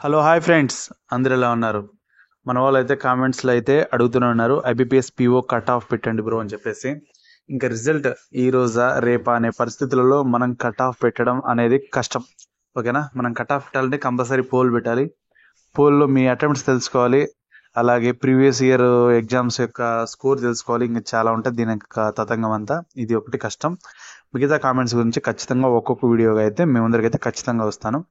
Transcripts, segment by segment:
Hello hi friends, అందరు ఎలా ఉన్నారు? మన వాళ్ళు అయితే కామెంట్స్లో అయితే అడుగుతూనే ఉన్నారు, ఐబీపీఎస్ పీఓ కట్ ఆఫ్ పెట్టండి బ్రో అని చెప్పేసి. ఇంకా రిజల్ట్ ఈ రోజా రేపా అనే పరిస్థితులలో మనం కట్ ఆఫ్ పెట్టడం అనేది కష్టం. ఓకేనా, మనం కట్ ఆఫ్ పెట్టాలంటే కంపల్సరీ పోల్ పెట్టాలి. పోల్లో మీ అటెంప్ట్స్ తెలుసుకోవాలి, అలాగే ప్రీవియస్ ఇయర్ ఎగ్జామ్స్ యొక్క స్కోర్ తెలుసుకోవాలి. ఇంకా చాలా ఉంటుంది దీని యొక్క తతంగం అంతా. ఇది ఒకటి కష్టం. మిగతా కామెంట్స్ గురించి ఖచ్చితంగా ఒక్కొక్క వీడియోగా అయితే మీ ముందరికైతే ఖచ్చితంగా వస్తాను.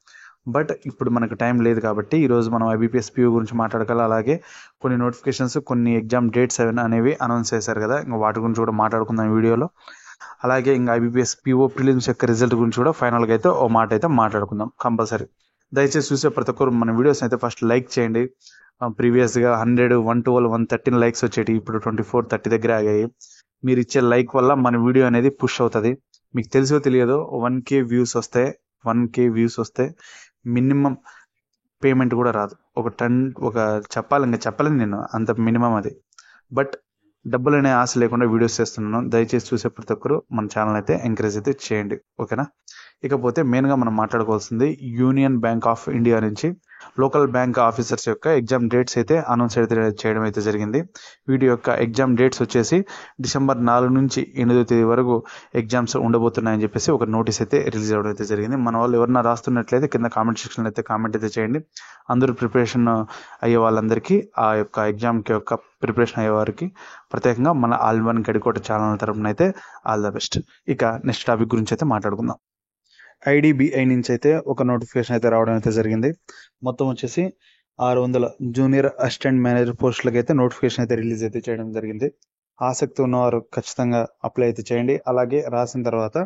బట్ ఇప్పుడు మనకు టైం లేదు కాబట్టి ఈరోజు మనం ఐబీపీఎస్ పీఓ గురించి మాట్లాడగల, అలాగే కొన్ని నోటిఫికేషన్స్, కొన్ని ఎగ్జామ్ డేట్స్ అనేవి అనౌన్స్ చేశారు కదా, ఇంకా వాటి గురించి కూడా మాట్లాడుకుందాం ఈ వీడియోలో. అలాగే ఇంకా ఐబీపీఎస్ పీఓ ప్రిలిమ్స్ యొక్క రిజల్ట్ గురించి కూడా ఫైనల్గా అయితే ఓ మాట అయితే మాట్లాడుకుందాం కంపల్సరీ. దయచేసి చూసే ప్రతి ఒక్కరు మన వీడియోస్ అయితే ఫస్ట్ లైక్ చేయండి. ప్రీవియస్గా 100, 112, 113 లైక్స్ వచ్చేటి, ఇప్పుడు 24, 30 దగ్గర ఆగాయి. మీరు ఇచ్చే లైక్ వల్ల మన వీడియో అనేది పుష్ అవుతుంది. మీకు తెలుసో తెలియదో 1K వ్యూస్ వస్తే 1K వ్యూస్ వస్తే మినిమం పేమెంట్ కూడా రాదు. ఒక చెప్పాలని నేను అంత మినిమం అది. బట్ డబ్బులు అనే ఆశ లేకుండా వీడియోస్ చేస్తున్నాను. దయచేసి చూసే ప్రతి ఒక్కరు మన ఛానల్ అయితే ఎంకరేజ్ అయితే చేయండి, ఓకేనా. ఇకపోతే మెయిన్గా మనం మాట్లాడుకోవాల్సింది యూనియన్ బ్యాంక్ ఆఫ్ ఇండియా నుంచి లోకల్ బ్యాంక్ ఆఫీసర్స్ యొక్క ఎగ్జామ్ డేట్స్ అయితే అనౌన్స్ అయితే చేయడం అయితే జరిగింది. వీటి యొక్క ఎగ్జామ్ డేట్స్ వచ్చేసి డిసెంబర్ 4 నుంచి 8వ తేదీ వరకు ఎగ్జామ్స్ ఉండబోతున్నాయని చెప్పేసి ఒక నోటీస్ అయితే రిలీజ్ అవ్వడం అయితే జరిగింది. మన వాళ్ళు ఎవరన్నా రాస్తున్నట్లయితే కింద కామెంట్ సెక్షన్లో అయితే కామెంట్ అయితే చేయండి. అందరూ ప్రిపరేషన్ అయ్యే వాళ్ళందరికీ, ఆ యొక్క ఎగ్జామ్కి యొక్క ప్రిపరేషన్ అయ్యే వారికి ప్రత్యేకంగా మన all in one Gadikota channel తరపున అయితే ఆల్ ద బెస్ట్. ఇక నెక్స్ట్ టాపిక్ గురించి అయితే మాట్లాడుకుందాం. ఐడిబిఐ నుంచి అయితే ఒక నోటిఫికేషన్ అయితే రావడం అయితే జరిగింది. మొత్తం వచ్చేసి 600 జూనియర్ అసిస్టెంట్ మేనేజర్ పోస్టులకు అయితే నోటిఫికేషన్ అయితే రిలీజ్ అయితే చేయడం జరిగింది. ఆసక్తి ఉన్నవారు ఖచ్చితంగా అప్లై అయితే చేయండి. అలాగే రాసిన తర్వాత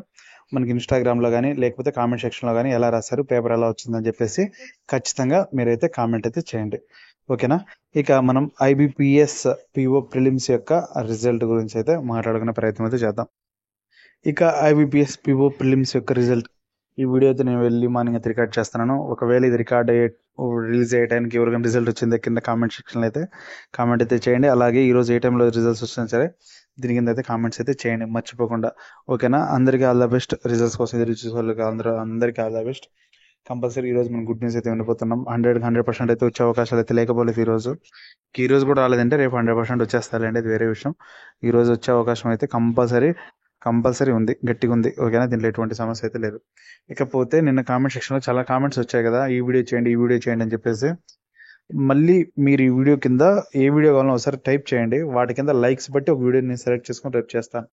మనకి ఇన్స్టాగ్రామ్లో కానీ లేకపోతే కామెంట్ సెక్షన్లో కానీ ఎలా రాశారు, పేపర్ ఎలా వచ్చిందని చెప్పేసి ఖచ్చితంగా మీరైతే కామెంట్ అయితే చేయండి, ఓకేనా. ఇక మనం ఐబీపీఎస్ పీఓ ప్రిలిమ్స్ యొక్క రిజల్ట్ గురించి అయితే మాట్లాడుకునే ప్రయత్నం అయితే చేద్దాం. ఇక ఐబీపీఎస్ పీఓ ప్రిలిమ్స్ యొక్క రిజల్ట్ ఈ వీడియో అయితే నేను వెళ్ళి మార్నింగ్ అయితే రికార్డ్ చేస్తున్నాను. ఒకవేళ ఇది రిలీజ్ అయ్యడానికి ఎవరికైనా రిజల్ట్ వచ్చింది కింద కామెంట్ సెక్షన్లో అయితే కామెంట్ అయితే చేయండి. అలాగే ఈరోజు ఏ టైంలో రిజల్ట్స్ వచ్చినా సరే దీని కింద అయితే కామెంట్స్ అయితే చేయండి మర్చిపోకుండా, ఓకేనా. అందరికీ ఆల్ ద బెస్ట్. రిజల్ట్స్ కోసం ఎదురు చూసే వాళ్ళకి అందరికీ ఆల్ ద బెస్ట్. కంపల్సరీ ఈరోజు మనం గుడ్ న్యూస్ అయితే ఉండిపోతున్నాం. 100% అయితే వచ్చే అవకాశాలు అయితే లేకపోలేదు ఈ రోజు కూడా రాలేదంటే రేపు 100% వచ్చేస్తారండి, అది వేరే విషయం. ఈ రోజు వచ్చే అవకాశం అయితే కంపల్సరీ ఉంది, గట్టిగా ఉంది, ఓకేనా. దీంట్లో ఎటువంటి సమస్య అయితే లేదు. ఇకపోతే నిన్న కామెంట్ సెక్షన్లో చాలా కామెంట్స్ వచ్చాయి కదా, ఈ వీడియో చేయండి అని చెప్పేసి. మళ్ళీ మీరు ఈ వీడియో కింద ఏ వీడియో కావాలో ఒకసారి టైప్ చేయండి. వాటి కింద లైక్స్ బట్టి ఒక వీడియో నేను సెలెక్ట్ చేసుకొని రేపు చేస్తాను.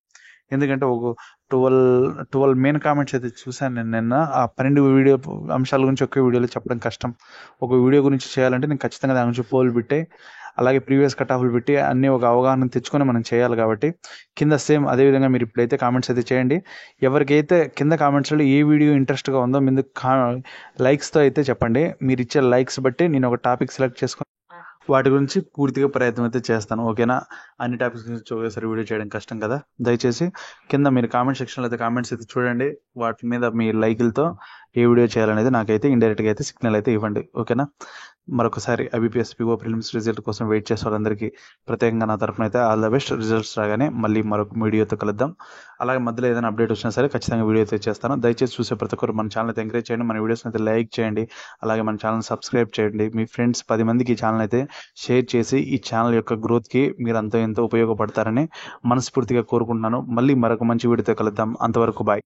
ఎందుకంటే ఒక 12 మెయిన్ కామెంట్స్ అయితే చూశాను నేను నిన్న. ఆ 12 వీడియో అంశాల గురించి ఒకే వీడియోలో చెప్పడం కష్టం. ఒక వీడియో గురించి చేయాలంటే నేను ఖచ్చితంగా దాని గురించి పోల్ పెట్టి, అలాగే ప్రీవియస్ కట్ ఆఫ్లు పెట్టి అన్ని ఒక అవగాహన తెచ్చుకొని మనం చేయాలి. కాబట్టి కింద సేమ్ అదేవిధంగా మీరు ఇప్పుడైతే కామెంట్స్ అయితే చేయండి. ఎవరికైతే కింద కామెంట్స్లో ఏ వీడియో ఇంట్రెస్ట్గా ఉందో మీరు లైక్స్తో అయితే చెప్పండి. మీరు ఇచ్చే లైక్స్ బట్టి నేను ఒక టాపిక్ సెలెక్ట్ చేసుకొని వాటి గురించి పూర్తిగా ప్రయత్నం అయితే చేస్తాను, ఓకేనా. అన్ని టాపిక్స్ గురించి ఒకసారి వీడియో చేయడం కష్టం కదా. దయచేసి కింద మీరు కామెంట్ సెక్షన్లో అయితే కామెంట్స్ అయితే చూడండి. వాటి మీద మీ లైకులతో ఏ వీడియో చేయాలనేది నాకైతే ఇండైరెక్ట్గా అయితే సిగ్నల్ అయితే ఇవ్వండి, ఓకేనా. మరొకసారి ఐబీపీఎస్ పీఓ ప్రిలిమ్స్ రిజల్ట్ కోసం వెయిట్ చేసే వాళ్ళందరికీ ప్రత్యేకంగా నా తరఫున అయితే ఆల్ ద బెస్ట్. రిజల్ట్స్ రాగానే మళ్ళీ మరొక వీడియోతో కలుద్దాం. అలాగే మధ్యలో ఏదైనా అప్డేట్ వచ్చినా సరే ఖచ్చితంగా వీడియో అయితే చేస్తాను. దయచేసి చూసే ప్రతి ఒక్కరు మన ఛానల్ అయితే ఎంకరేజ్ చేయండి, మన వీడియోస్ని అయితే లైక్ చేయండి, అలాగే మన ఛానల్ సబ్స్క్రైబ్ చేయండి. మీ ఫ్రెండ్స్ 10 మందికి ఈ ఛానల్ అయితే షేర్ చేసి ఈ ఛానల్ యొక్క గ్రోత్కి మీరు ఎంతో ఉపయోగపడతారని మనస్ఫూర్తిగా కోరుకుంటున్నాను. మళ్ళీ మరొక మంచి వీడియోతో కలుద్దాం. అంతవరకు బాయ్.